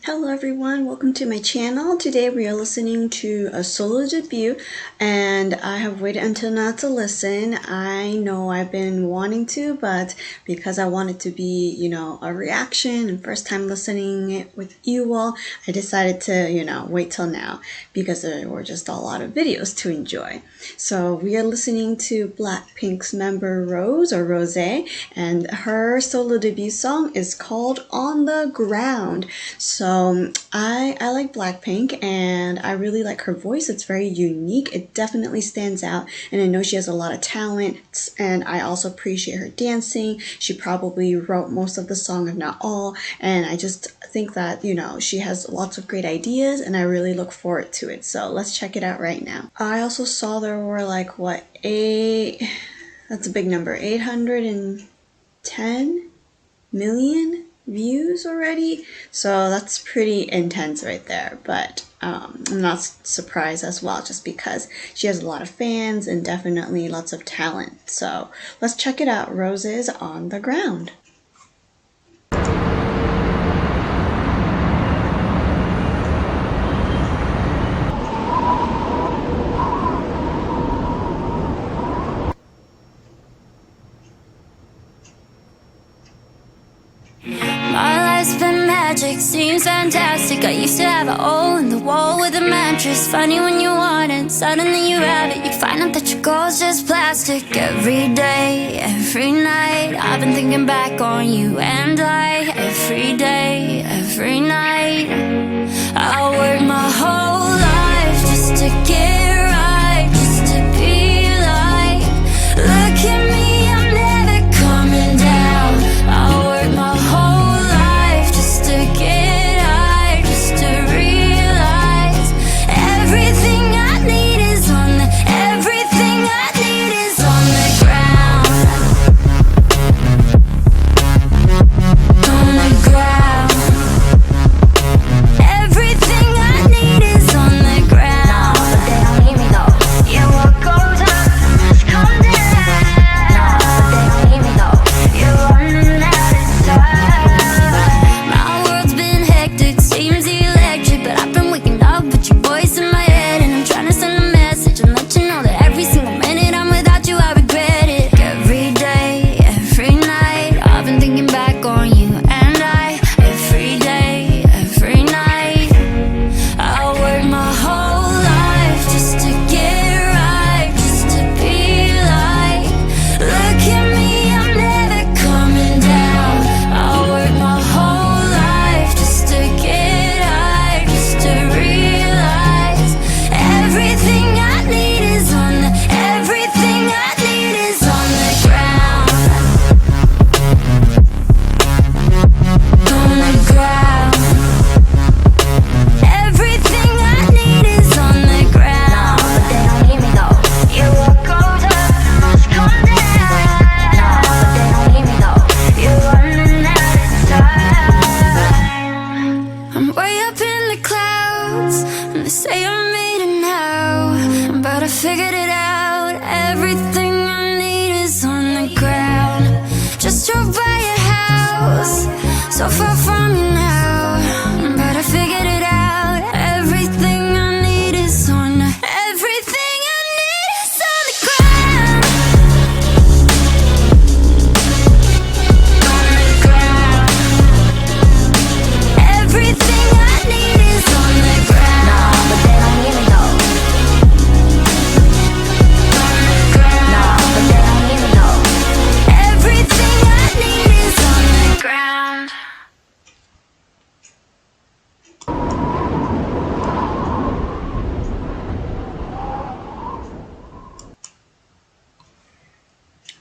Hello everyone, welcome to my channel. Today we are listening to a solo debut and I have waited until now to listen. I know I've been wanting to, but because I want it to be, a reaction and first time listening it with you all, I decided to, wait till now because there were just a lot of videos to enjoy. So we are listening to Blackpink's member Rose or Rose, and her solo debut song is called On the Ground. So I like Blackpink and I really like her voice. It's very unique. It definitely stands out and I know she has a lot of talent and I also appreciate her dancing. She probably wrote most of the song if not all, and I just think that she has lots of great ideas and I really look forward to it. So let's check it out right now. I also saw there were like that's a big number, 810 million views already, so that's pretty intense right there, but I'm not surprised as well just because she has a lot of fans and definitely lots of talent. So let's check it out. Roses On the Ground. It's been magic, seems fantastic. I used to have a hole in the wall with a mattress. Funny when you want it, suddenly you have it. You find out that your goal's just plastic. Every day, every night, I've been thinking back on you and I. Every day, every night, I work my whole life just to get right, just to be like, look at me, I'm never coming down. I work my whole to get high, just to realize everything I need is on the, everything I need is on the ground. On the ground. Everything I need is on the ground. No, but they don't need me though. Yeah, what goes up must come down. No, but they don't need me though. You're running out of time. Seems electric, but I've been waking up with your voice in my head, and I'm trying to send a message and let you know that every single minute I'm without you, I regret it. Every day, every night, I've been thinking back on you and I. Every day, every night, I work my whole life just to get right, just to be like, look at me, I'm never coming down. I work my whole life just to get everything I need is on the, everything I need is on the ground. On the ground. Everything I need is on the ground. No, but they don't need me though. Yeah, what goes up must come down. No, but they don't need me though. You're running out of time. I'm way up in the clouds and they say I'm but I figured it out. Everything I need is on the ground. Just drove by your house, so far from you now, but I figured it out. Everything I need is on the, everything I need is on the ground. On the ground. Everything I need is on the ground. No, but they don't need me though.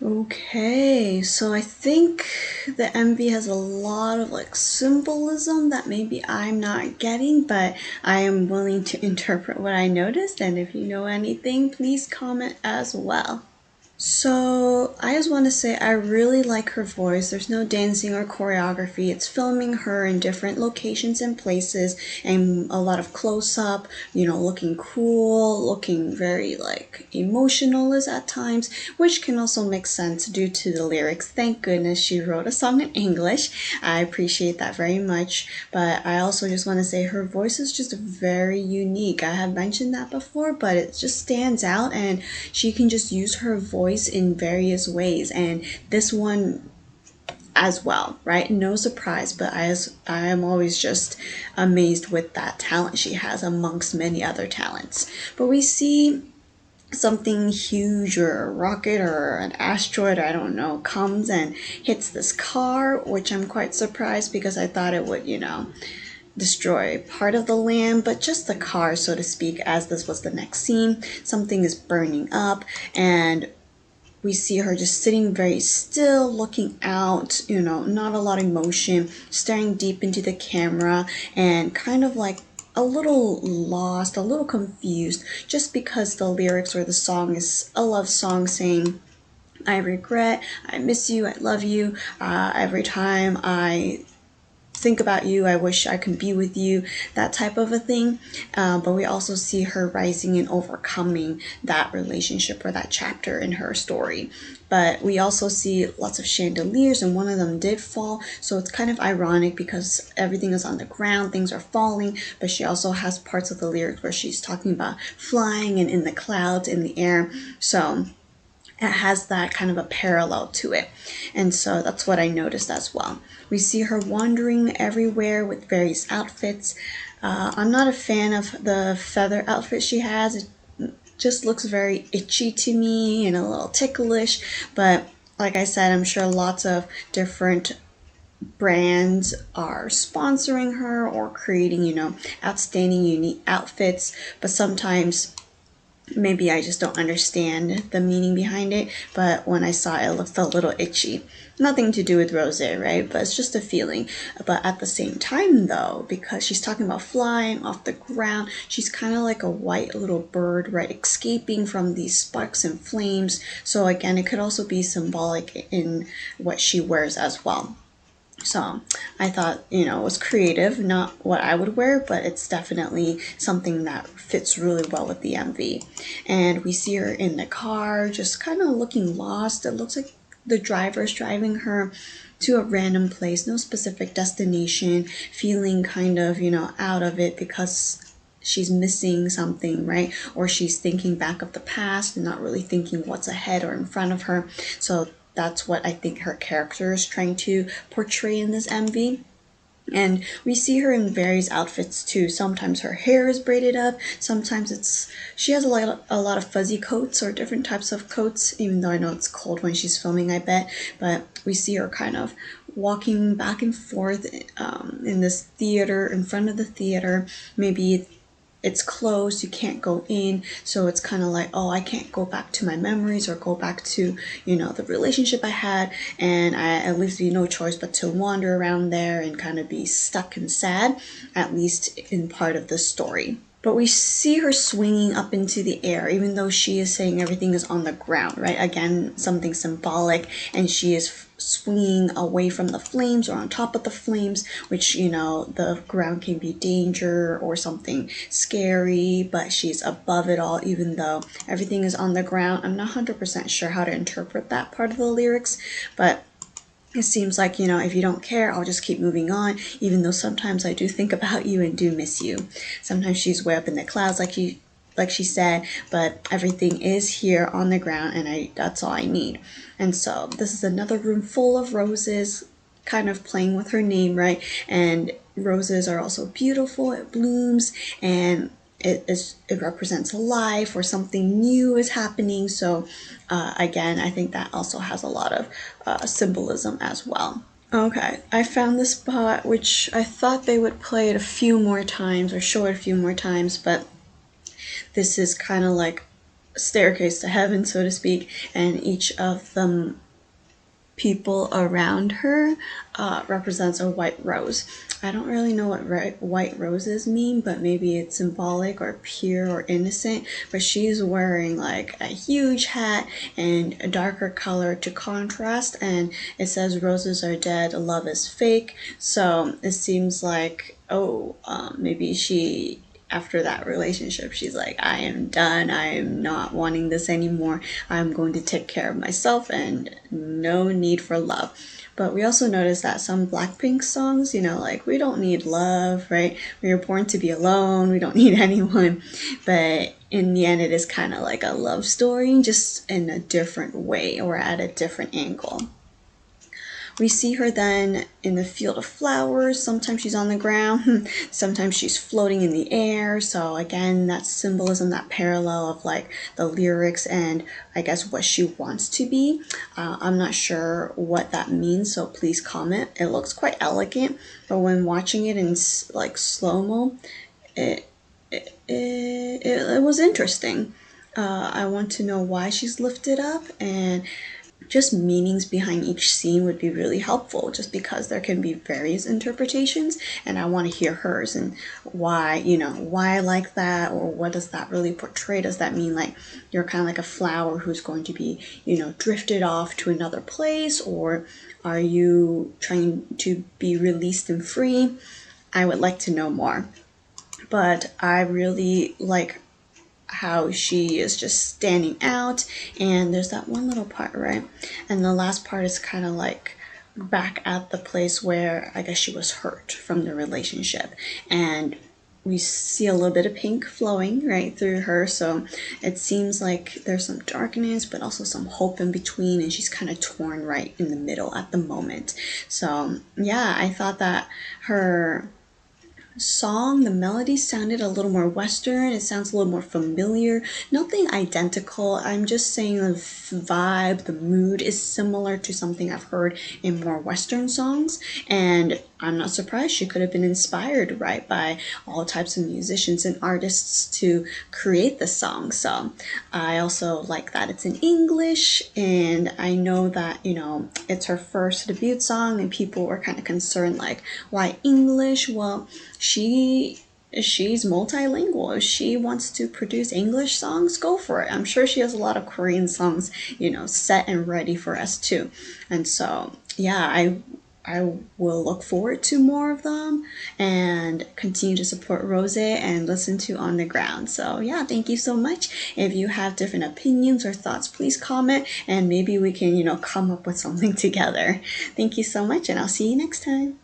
Okay, so I think the MV has a lot of symbolism that maybe I'm not getting, but I am willing to interpret what I noticed, and if you know anything, please comment as well. So I just want to say I really like her voice. There's no dancing or choreography. It's filming her in different locations and places and a lot of close up, looking cool, looking very like emotionalist at times, which can also make sense due to the lyrics. Thank goodness she wrote a song in English. I appreciate that very much. But I also just want to say her voice is just very unique. I have mentioned that before, but it just stands out and she can just use her voice in various ways, and this one as well, right? No surprise, but I am always just amazed with that talent she has amongst many other talents. But we see something huge or a rocket or an asteroid, or I don't know, comes and hits this car, which I'm quite surprised because I thought it would, destroy part of the land, but just the car, so to speak, as this was the next scene. Something is burning up, and we see her just sitting very still, looking out, not a lot of emotion, staring deep into the camera, and kind of like a little lost, a little confused, just because the lyrics or the song is a love song saying, I regret, I miss you, I love you, every time I think about you, I wish I could be with you, that type of a thing. But we also see her rising and overcoming that relationship or that chapter in her story. But we also see lots of chandeliers, and one of them did fall, so it's kind of ironic because everything is on the ground, things are falling, but she also has parts of the lyrics where she's talking about flying and in the clouds, in the air. So it has that kind of a parallel to it. And so that's what I noticed as well. We see her wandering everywhere with various outfits. I'm not a fan of the feather outfit she has. It just looks very itchy to me and a little ticklish. But like I said, I'm sure lots of different brands are sponsoring her or creating, outstanding, unique outfits. But sometimes maybe I just don't understand the meaning behind it, but when I saw it, it felt a little itchy. Nothing to do with Rosé, right? But it's just a feeling. But at the same time, though, because she's talking about flying off the ground, she's kind of like a white little bird, right? Escaping from these sparks and flames. So again, it could also be symbolic in what she wears as well. So I thought, it was creative, not what I would wear, but it's definitely something that fits really well with the MV. And we see her in the car, just kind of looking lost. It looks like the driver's driving her to a random place, no specific destination, feeling kind of, out of it because she's missing something, right? Or she's thinking back of the past and not really thinking what's ahead or in front of her. So that's what I think her character is trying to portray in this MV. And we see her in various outfits too. Sometimes her hair is braided up. Sometimes she has a lot of fuzzy coats or different types of coats, even though I know it's cold when she's filming, I bet. But we see her kind of walking back and forth in this theater, in front of the theater. Maybe it's closed, you can't go in, so it's kind of like, oh, I can't go back to my memories or go back to, the relationship I had, and it leaves me no choice but to wander around there and kind of be stuck and sad, at least in part of the story. But we see her swinging up into the air, even though she is saying everything is on the ground, right? Again, something symbolic, and she is swinging away from the flames or on top of the flames, which, the ground can be danger or something scary, but she's above it all, even though everything is on the ground. I'm not 100% sure how to interpret that part of the lyrics, but it seems like, if you don't care, I'll just keep moving on, even though sometimes I do think about you and do miss you. Sometimes she's way up in the clouds, like she said, but everything is here on the ground, and that's all I need. And so this is another room full of roses, kind of playing with her name, right? And roses are also beautiful. It blooms, and it represents life or something new is happening. So again, I think that also has a lot of symbolism as well. Okay, I found this spot which I thought they would play it a few more times or show it a few more times, but this is kind of like a staircase to heaven, so to speak, and each of them people around her represents a white rose. I don't really know what white roses mean, but maybe it's symbolic or pure or innocent. But she's wearing like a huge hat and a darker color to contrast, and it says roses are dead, love is fake. So it seems like, oh, maybe she, after that relationship, she's like, I am done. I am not wanting this anymore. I'm going to take care of myself and no need for love. But we also noticed that some Blackpink songs, you know, like, we don't need love, right? We were born to be alone. We don't need anyone. But in the end, it is kind of like a love story, just in a different way or at a different angle. We see her then in the field of flowers. Sometimes she's on the ground, sometimes she's floating in the air. So again, that symbolism, that parallel of like the lyrics and I guess what she wants to be. I'm not sure what that means, so please comment. It looks quite elegant, but when watching it in like slow-mo, it was interesting. I want to know why she's lifted up, and just meanings behind each scene would be really helpful, just because there can be various interpretations and I want to hear hers and why, you know, why I like that, or what does that really portray? Does that mean like you're kind of like a flower who's going to be, you know, drifted off to another place, or are you trying to be released and free? I would like to know more. But I really like how she is just standing out, and there's that one little part, right? And the last part is kind of like back at the place where I guess she was hurt from the relationship, and we see a little bit of pink flowing right through her, so it seems like there's some darkness but also some hope in between, and she's kind of torn right in the middle at the moment. So yeah, I thought that her song, the melody sounded a little more Western. It sounds a little more familiar. Nothing identical. I'm just saying the vibe, the mood is similar to something I've heard in more Western songs. And I'm not surprised. She could have been inspired, right, by all types of musicians and artists to create the song. So I also like that it's in English, and I know that, you know, it's her first debut song and people were kind of concerned like, why English? Well, she's multilingual. If she wants to produce English songs, go for it. I'm sure she has a lot of Korean songs, you know, set and ready for us too. And so yeah, I will look forward to more of them and continue to support Rose and listen to On the Ground. So yeah, thank you so much. If you have different opinions or thoughts, please comment and maybe we can, you know, come up with something together. Thank you so much, and I'll see you next time.